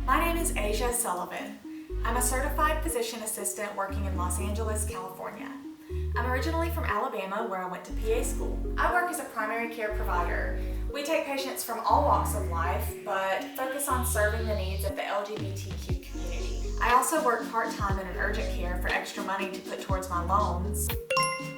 My name is Sullivan. I'm a certified physician assistant working in Los Angeles, California. I'm originally from Alabama, where I went to PA school. I work as a primary care provider. We take patients from all walks of life, but focus on serving the needs of the LGBTQ community. I also work part-time in an urgent care for extra money to put towards my loans.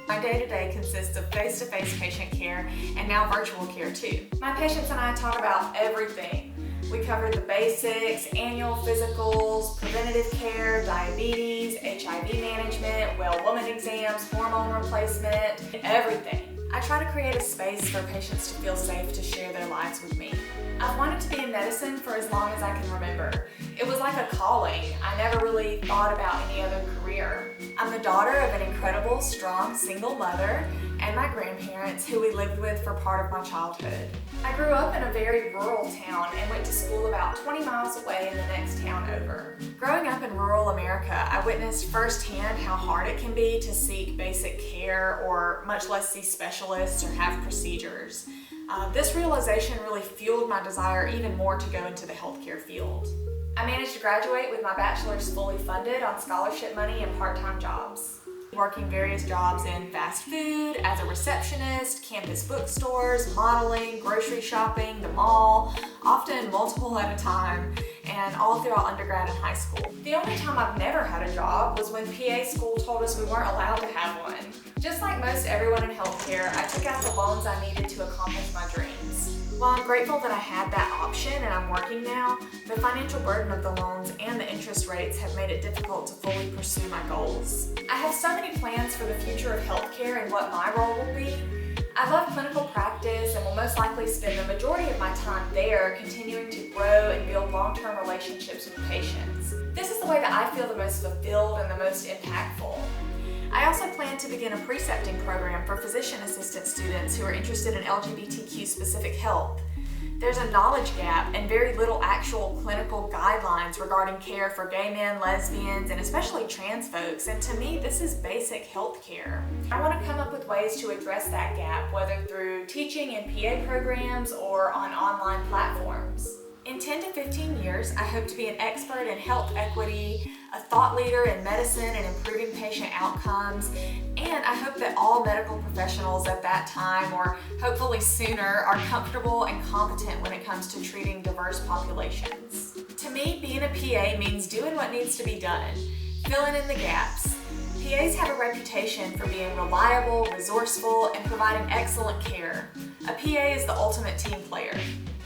My day-to-day consists of face-to-face patient care and now virtual care too. My patients and I talk about everything. We cover the basics, annual physicals, preventative care, diabetes, HIV management, well woman exams, hormone replacement, everything. I try to create a space for patients to feel safe to share their lives with me. I've wanted to be in medicine for as long as I can remember. It was like a calling. I never really thought about any other career. I'm the daughter of an incredible, strong, single mother and my grandparents, who we lived with for part of my childhood. I grew up in a very rural town and went to school about 20 miles away in the next town over. Growing up in rural America, I witnessed firsthand how hard it can be to seek basic care or much less see specialists or have procedures. This realization really fueled my desire even more to go into the healthcare field. I managed to graduate with my bachelor's fully funded on scholarship money and part-time jobs. Working various jobs in fast food, as a receptionist, campus bookstores, modeling, grocery shopping, the mall, often multiple at a time, and all throughout undergrad and high school. The only time I've never had a job was when PA school told us we weren't allowed to have one. Just like most everyone in healthcare, I took out the loans I needed to accomplish my dreams. While I'm grateful that I had that option and I'm working now, the financial burden of the loans and the interest rates have made it difficult to fully pursue my goals. I have so many plans for the future of healthcare and what my role will be. I love clinical practice and will most likely spend the majority of my time there continuing to grow and build long-term relationships with patients. This is the way that I feel the most fulfilled and the most impactful. I also plan to begin a precepting program for physician assistant students who are interested in LGBTQ specific health. There's a knowledge gap and very little actual clinical guidelines regarding care for gay men, lesbians, and especially trans folks, and to me this is basic health care. I want to come up with ways to address that gap, whether through teaching in PA programs or on online platforms. In 10 to 15 years, I hope to be an expert in health equity, a thought leader in medicine and improving patient outcomes, and I hope that all medical professionals at that time, or hopefully sooner, are comfortable and competent when it comes to treating diverse populations. To me, being a PA means doing what needs to be done, filling in the gaps. PAs have a reputation for being reliable, resourceful, and providing excellent care. A PA is the ultimate team player.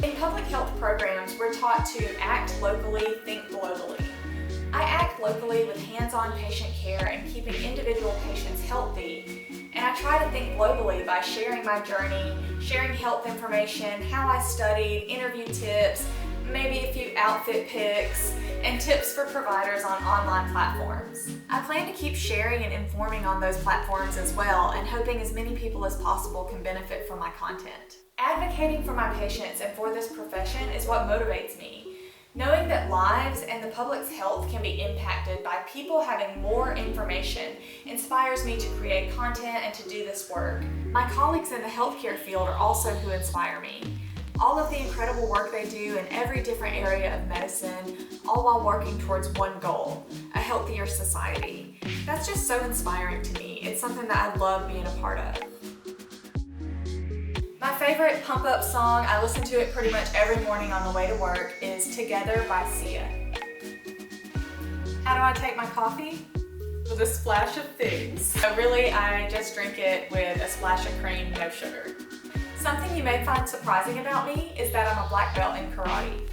In public health programs, we're taught to act locally, think globally. I act locally with hands-on patient care and keeping individual patients healthy, and I try to think globally by sharing my journey, sharing health information, how I studied, interview tips, maybe a few outfit pics, and tips for providers on online platforms. I plan to keep sharing and informing on those platforms as well, and hoping as many people as possible can benefit from my content. Advocating for my patients and for this profession is what motivates me. Knowing that lives and the public's health can be impacted by people having more information inspires me to create content and to do this work. My colleagues in the healthcare field are also who inspire me. All of the incredible work they do in every different area of medicine, all while working towards one goal, a healthier society. That's just so inspiring to me. It's something that I love being a part of. My favorite pump-up song, I listen to it pretty much every morning on the way to work, is Together by Sia. How do I take my coffee? With a splash of figs. So really, I just drink it with a splash of cream, no sugar. Something you may find surprising about me is that I'm a black belt in karate.